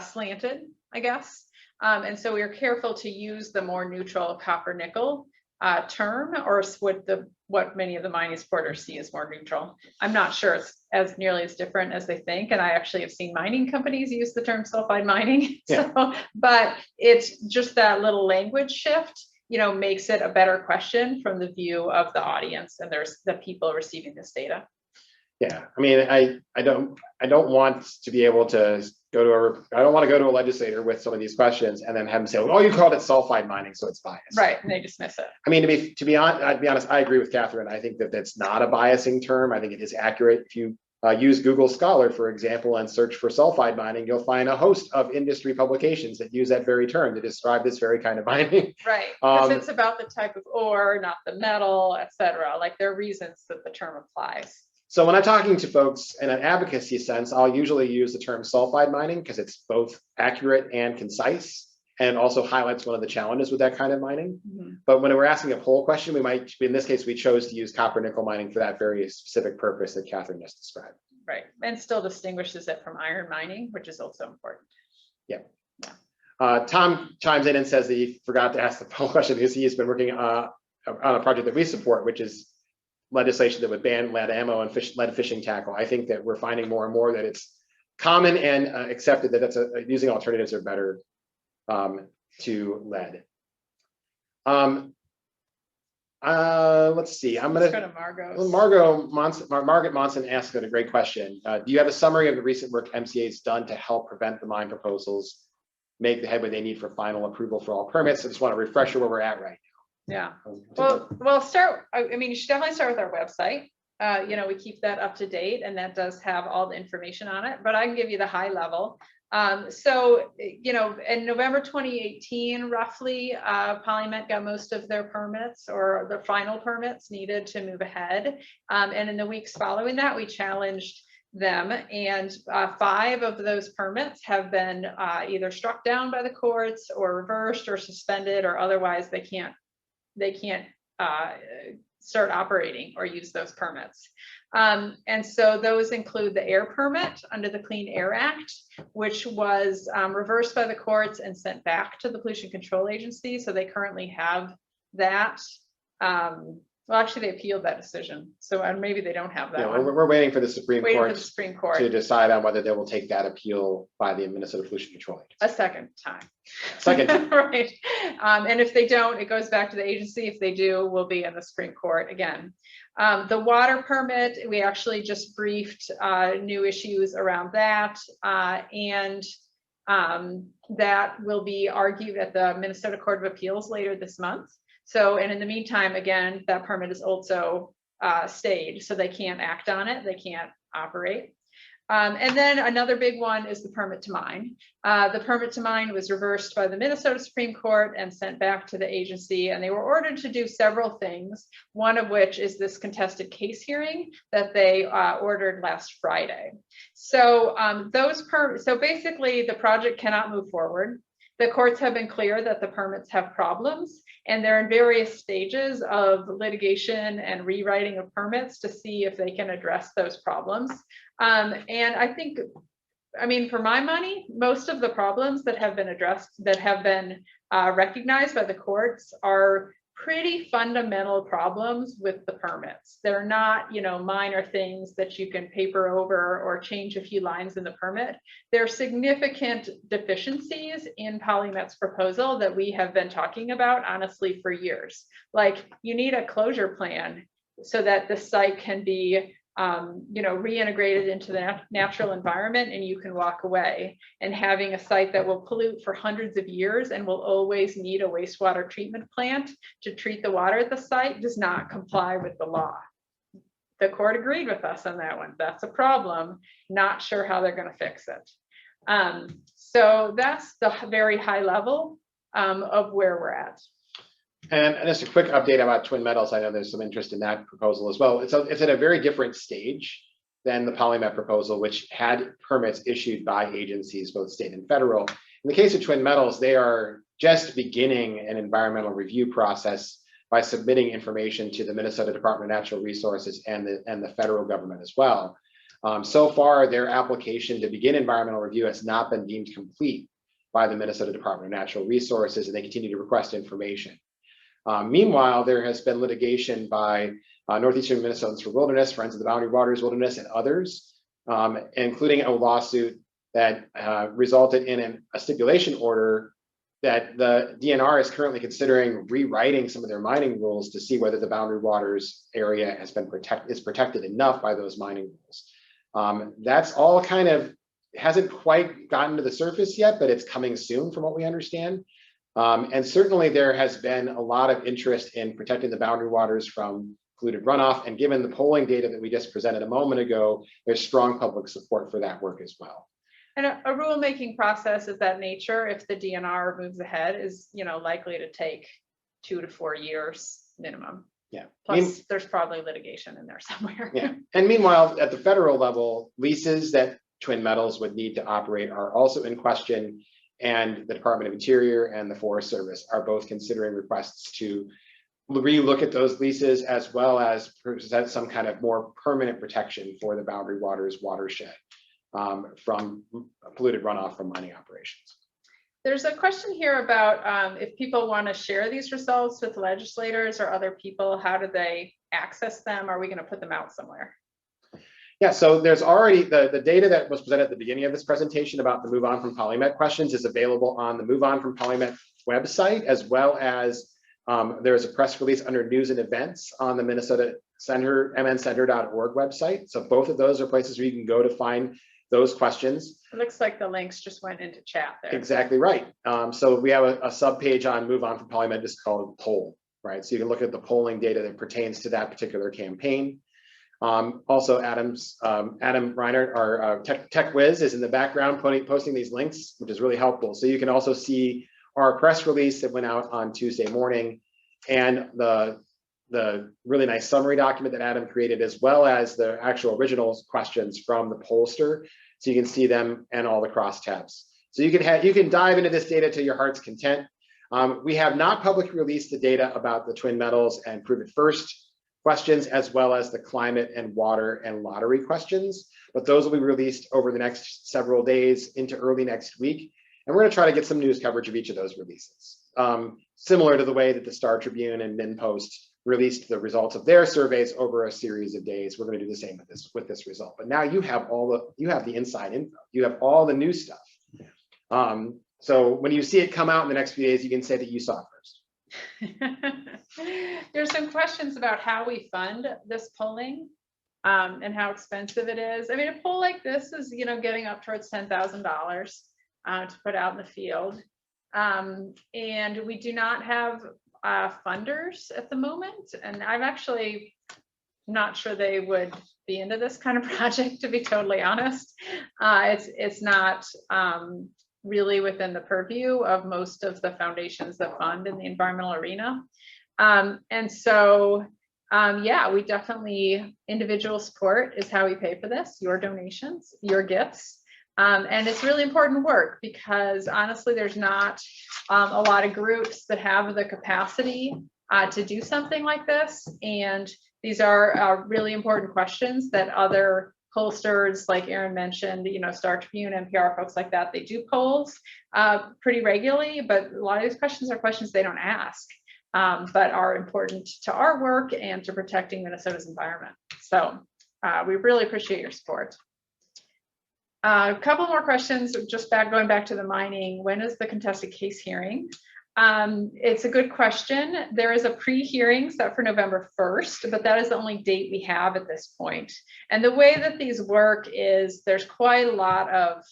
slanted, I guess. And so we are careful to use the more neutral copper nickel term, or what many of the mining supporters see as more neutral. I'm not sure it's as nearly as different as they think, and I actually have seen mining companies use the term sulfide mining. Yeah. So, but it's just that little language shift, makes it a better question from the view of the audience and there's the people receiving this data. Yeah, I mean, I don't want to be able to I don't want to go to a legislator with some of these questions and then have them say, oh, you called it sulfide mining, so it's biased. Right, and they dismiss it. I mean, to be honest, I agree with Kathryn. I think that that's not a biasing term. I think it is accurate. If you use Google Scholar, for example, and search for sulfide mining, you'll find a host of industry publications that use that very term to describe this very kind of mining. Right, because it's about the type of ore, not the metal, et cetera. Like there are reasons that the term applies. So when I'm talking to folks in an advocacy sense, I'll usually use the term sulfide mining because it's both accurate and concise and also highlights one of the challenges with that kind of mining. Mm-hmm. But when we're asking a poll question, we might, in this case, we chose to use copper nickel mining for that very specific purpose that Kathryn just described. Right, and still distinguishes it from iron mining, which is also important. Yeah. Tom chimes in and says that he forgot to ask the poll question because he has been working on a project that we support, which is legislation that would ban lead ammo and lead fishing tackle. I think that we're finding more and more that it's common and accepted that using alternatives are better to lead. Let's see. I'm going to go to Margaret Monson asked a great question. Do you have a summary of the recent work MCEA has done to help prevent the mine proposals make the headway they need for final approval for all permits? I just want to refresh where we're at right now. Yeah. Well, you should definitely start with our website. We keep that up to date and that does have all the information on it, but I can give you the high level. In November 2018, roughly, PolyMet got most of their permits or the final permits needed to move ahead. And in the weeks following that, we challenged them, and 5 of those permits have been either struck down by the courts or reversed or suspended, or otherwise they can't start operating or use those permits. And so those include the air permit under the Clean Air Act, which was reversed by the courts and sent back to the Pollution Control Agency. So they currently have that. Well, actually, they appealed that decision. So maybe they don't have that. Yeah, we're waiting for the Supreme Court to decide on whether they will take that appeal by the Minnesota Pollution Control Agency. A second time. Right. And if they don't, it goes back to the agency. If they do, we'll be in the Supreme Court again. The water permit, we actually just briefed new issues around that. And that will be argued at the Minnesota Court of Appeals later this month. So, and in the meantime, again, that permit is also stayed, so they can't act on it, they can't operate. And then another big one is the permit to mine. The permit to mine was reversed by the Minnesota Supreme Court and sent back to the agency, and they were ordered to do several things, one of which is this contested case hearing that they ordered last Friday. So so basically the project cannot move forward The courts have been clear that the permits have problems, and they're in various stages of litigation and rewriting of permits to see if they can address those problems. And I think, I mean, for my money, most of the problems that have been addressed, that have been recognized by the courts, are pretty fundamental problems with the permits. They're not, you know, minor things that you can paper over or change a few lines in the permit. There are significant deficiencies in PolyMet's proposal that we have been talking about, honestly, for years. Like, you need a closure plan so that the site can be you know, reintegrated into the natural environment and you can walk away. And having a site that will pollute for hundreds of years and will always need a wastewater treatment plant to treat the water at the site does not comply with the law. The court agreed with us on that one. That's a problem. Not sure how they're going to fix it. So that's the very high level of where we're at. And just a quick update about Twin Metals. I know there's some interest in that proposal as well. It's at a very different stage than the PolyMet proposal, which had permits issued by agencies, both state and federal. In the case of Twin Metals, they are just beginning an environmental review process by submitting information to the Minnesota Department of Natural Resources and the federal government as well. So far, their application to begin environmental review has not been deemed complete by the Minnesota Department of Natural Resources, and they continue to request information. Meanwhile, there has been litigation by Northeastern Minnesotans for Wilderness, Friends of the Boundary Waters Wilderness, and others, including a lawsuit that resulted in a stipulation order that the DNR is currently considering rewriting some of their mining rules to see whether the Boundary Waters area has been protected enough by those mining rules. That's all kind of hasn't quite gotten to the surface yet, but it's coming soon from what we understand. And certainly there has been a lot of interest in protecting the boundary waters from polluted runoff. And given the polling data that we just presented a moment ago, there's strong public support for that work as well. And a rulemaking process of that nature, if the DNR moves ahead, is, you know, likely to take 2 to 4 years minimum. Yeah. Plus, there's probably litigation in there somewhere. Yeah. And meanwhile, at the federal level, leases that Twin Metals would need to operate are also in question. And the Department of Interior and the Forest Service are both considering requests to relook at those leases, as well as present some kind of more permanent protection for the Boundary Waters watershed from polluted runoff from mining operations. There's a question here about if people want to share these results with legislators or other people, how do they access them? Are we going to put them out somewhere? Yeah, so there's already the data that was presented at the beginning of this presentation about the Move On from PolyMet questions is available on the Move On from PolyMet website, as well as there's a press release under news and events on the Minnesota Center, mncenter.org website. So both of those are places where you can go to find those questions. It looks like the links just went into chat there. Exactly right. So we have a sub-page on Move On from PolyMet just called Poll, right? So you can look at the polling data that pertains to that particular campaign. Also, Adam Reinert, our tech whiz, is in the background posting these links, which is really helpful. So you can also see our press release that went out on Tuesday morning, and the really nice summary document that Adam created, as well as the actual original questions from the pollster. So you can see them and all the crosstabs. So you can dive into this data to your heart's content. We have not publicly released the data about the Twin Metals and Prove It First questions, as well as the climate and water and lottery questions, but those will be released over the next several days into early next week. And we're going to try to get some news coverage of each of those releases. Similar to the way that the Star Tribune and MinPost released the results of their surveys over a series of days, we're going to do the same with this result. But now you have the inside info. You have all the new stuff. So when you see it come out in the next few days, you can say that you saw it first. There's some questions about how we fund this polling and how expensive it is. I mean, a poll like this is, you know, getting up towards $10,000 to put out in the field. And we do not have funders at the moment. And I'm actually not sure they would be into this kind of project, to be totally honest. It's not really within the purview of most of the foundations that fund in the environmental arena. And so, yeah, we definitely, individual support is how we pay for this, your donations, your gifts. And it's really important work because honestly, there's not a lot of groups that have the capacity to do something like this. And these are really important questions that other pollsters, like Aaron mentioned, Star Tribune, NPR, folks like that, they do polls pretty regularly, but a lot of these questions are questions they don't ask, but are important to our work and to protecting Minnesota's environment. So we really appreciate your support. A couple more questions, just going back to the mining. When is the contested case hearing? It's a good question. There is a pre-hearing set for November 1st, but that is the only date we have at this point. And the way that these work is there's quite a lot of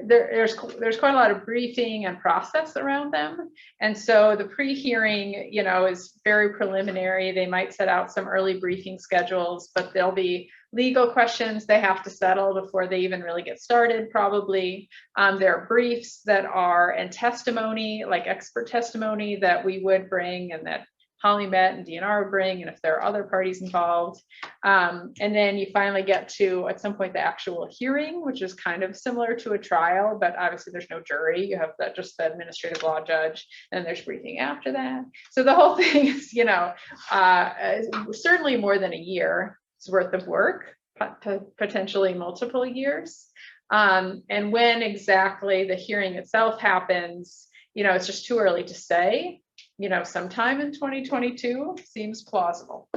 there's quite a lot of briefing and process around them. And so the pre-hearing, is very preliminary. They might set out some early briefing schedules, but there'll be legal questions they have to settle before they even really get started, probably. There are briefs that are, and testimony, like expert testimony that we would bring and that PolyMet and DNR would bring, and if there are other parties involved. And then you finally get to, at some point, the actual hearing, which is kind of similar to a trial, but obviously there's no jury. You have just the administrative law judge, and there's briefing after that. So the whole thing is, certainly more than a year's worth of work, potentially multiple years. And when exactly the hearing itself happens, it's just too early to say. Sometime in 2022 seems plausible.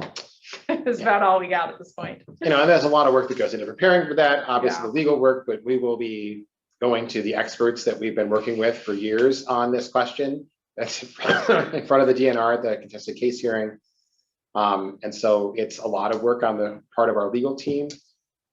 It's about all we got at this point. And there's a lot of work that goes into preparing for that, obviously the legal work, but we will be going to the experts that we've been working with for years on this question. That's in front of the DNR at the contested case hearing. And so it's a lot of work on the part of our legal team,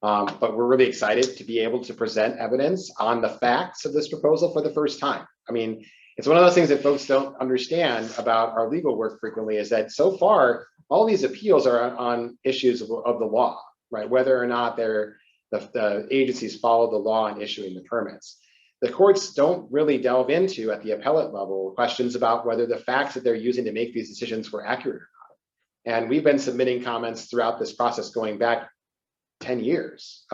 but we're really excited to be able to present evidence on the facts of this proposal for the first time. I mean, it's one of those things that folks don't understand about our legal work frequently, is that so far, all these appeals are on issues of the law, right? Whether or not the agencies follow the law in issuing the permits. The courts don't really delve into, at the appellate level, questions about whether the facts that they're using to make these decisions were accurate or not. And we've been submitting comments throughout this process going back 10 years,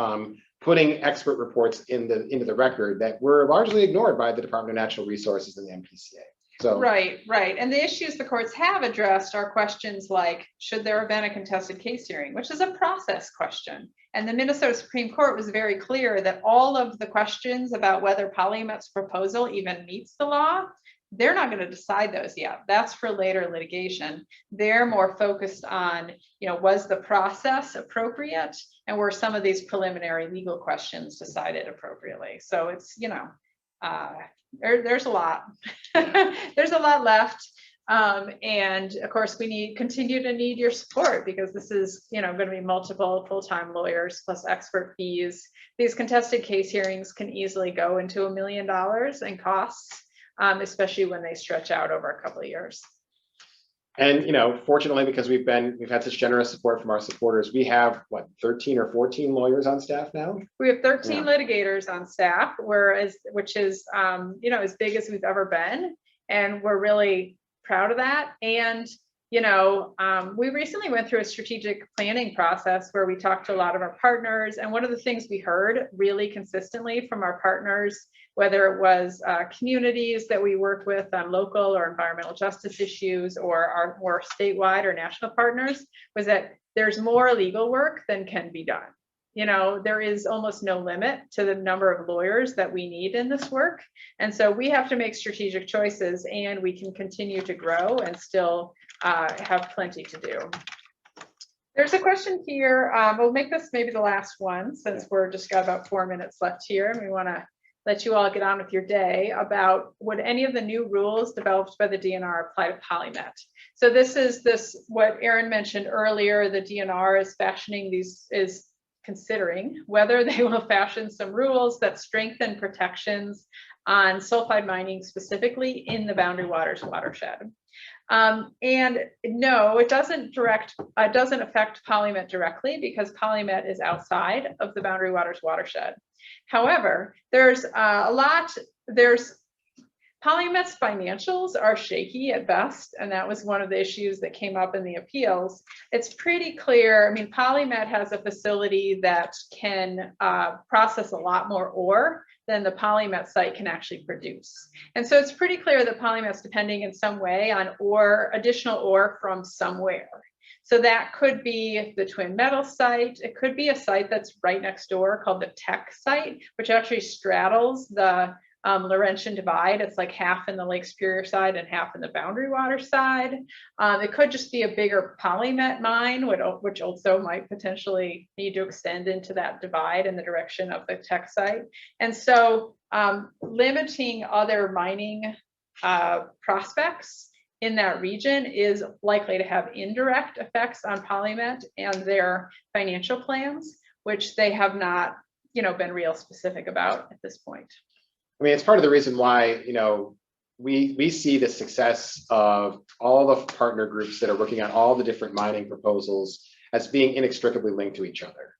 putting expert reports into the record that were largely ignored by the Department of Natural Resources and the MCEA. So right. And the issues the courts have addressed are questions like, should there have been a contested case hearing, which is a process question. And the Minnesota Supreme Court was very clear that all of the questions about whether PolyMet's proposal even meets the law, they're not going to decide those yet. That's for later litigation. They're more focused on, was the process appropriate, and were some of these preliminary legal questions decided appropriately? So it's, there's a lot. There's a lot left. And of course, we continue to need your support, because this is, going to be multiple full-time lawyers plus expert fees. These contested case hearings can easily go into $1 million in costs. Especially when they stretch out over a couple of years. And fortunately, because we've had such generous support from our supporters, we have 13 or 14 lawyers on staff now. We have 13 litigators on staff, which is as big as we've ever been, and we're really proud of that. And we recently went through a strategic planning process where we talked to a lot of our partners, and one of the things we heard really consistently from our partners, whether it was communities that we work with on local or environmental justice issues, or our more statewide or national partners, was that there's more legal work than can be done. There is almost no limit to the number of lawyers that we need in this work. And so we have to make strategic choices, and we can continue to grow and still have plenty to do. There's a question here. We'll make this maybe the last one, since we're just got about 4 minutes left here, and we want to let you all get on with your day, about would any of the new rules developed by the DNR apply to PolyMet? So this is what Aaron mentioned earlier. The DNR is considering whether they will fashion some rules that strengthen protections on sulfide mining, specifically in the Boundary Waters watershed. And no, it doesn't affect PolyMet directly, because PolyMet is outside of the Boundary Waters watershed. However, there's PolyMet's financials are shaky at best, and that was one of the issues that came up in the appeals. It's pretty clear. I mean, PolyMet has a facility that can process a lot more ore than the PolyMet site can actually produce. And so it's pretty clear that PolyMet's depending in some way on ore, additional ore from somewhere. So that could be the Twin Metals site. It could be a site that's right next door called the Tech site, which actually straddles the Laurentian Divide. It's like half in the Lake Superior side and half in the Boundary Water side. It could just be a bigger PolyMet mine, which also might potentially need to extend into that divide in the direction of the Tech site. And so limiting other mining prospects in that region is likely to have indirect effects on PolyMet and their financial plans, which they have not, been real specific about at this point. I mean, it's part of the reason why, we see the success of all the partner groups that are working on all the different mining proposals as being inextricably linked to each other.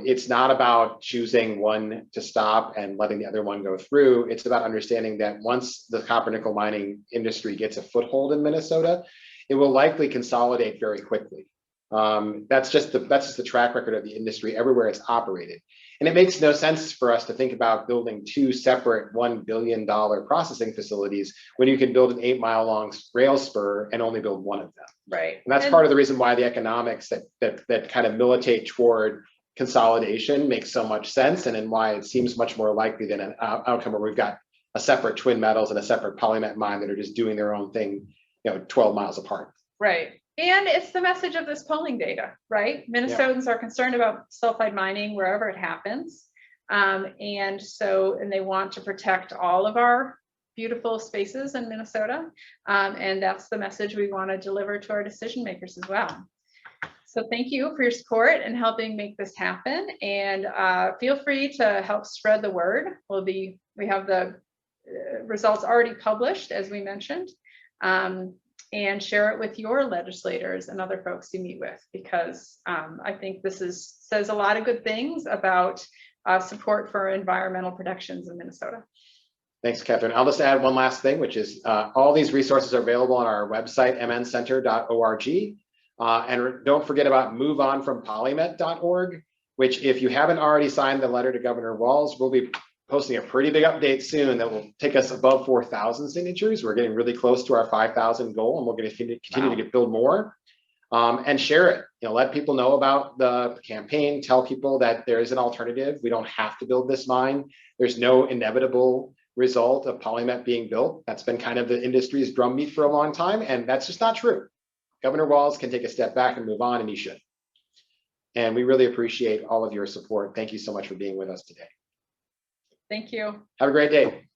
It's not about choosing one to stop and letting the other one go through. It's about understanding that once the copper nickel mining industry gets a foothold in Minnesota, it will likely consolidate very quickly. That's just the track record of the industry everywhere it's operated. And it makes no sense for us to think about building two separate $1 billion processing facilities when you can build an 8-mile-long rail spur and only build one of them. Right. And that's part of the reason why the economics that kind of militate toward consolidation makes so much sense, and then why it seems much more likely than an outcome where we've got a separate Twin Metals and a separate PolyMet mine that are just doing their own thing, 12 miles apart. Right. And it's the message of this polling data, right? Minnesotans are concerned about sulfide mining wherever it happens. And they want to protect all of our beautiful spaces in Minnesota. And that's the message we want to deliver to our decision makers as well. So thank you for your support and helping make this happen. And feel free to help spread the word. We have the results already published, as we mentioned. And share it with your legislators and other folks you meet with, because I think this says a lot of good things about support for environmental protections in Minnesota. Thanks, Kathryn. I'll just add one last thing, which is all these resources are available on our website, mncenter.org. And don't forget about moveonfromppolymet.org, which, if you haven't already signed the letter to Governor Walz, we'll be posting a pretty big update soon that will take us above 4,000 signatures. We're getting really close to our 5,000 goal, and we're going to continue to build more. And share it. Let people know about the campaign. Tell people that there is an alternative. We don't have to build this mine. There's no inevitable result of PolyMet being built. That's been kind of the industry's drumbeat for a long time, and that's just not true. Governor Walz can take a step back and move on, and he should. And we really appreciate all of your support. Thank you so much for being with us today. Thank you. Have a great day.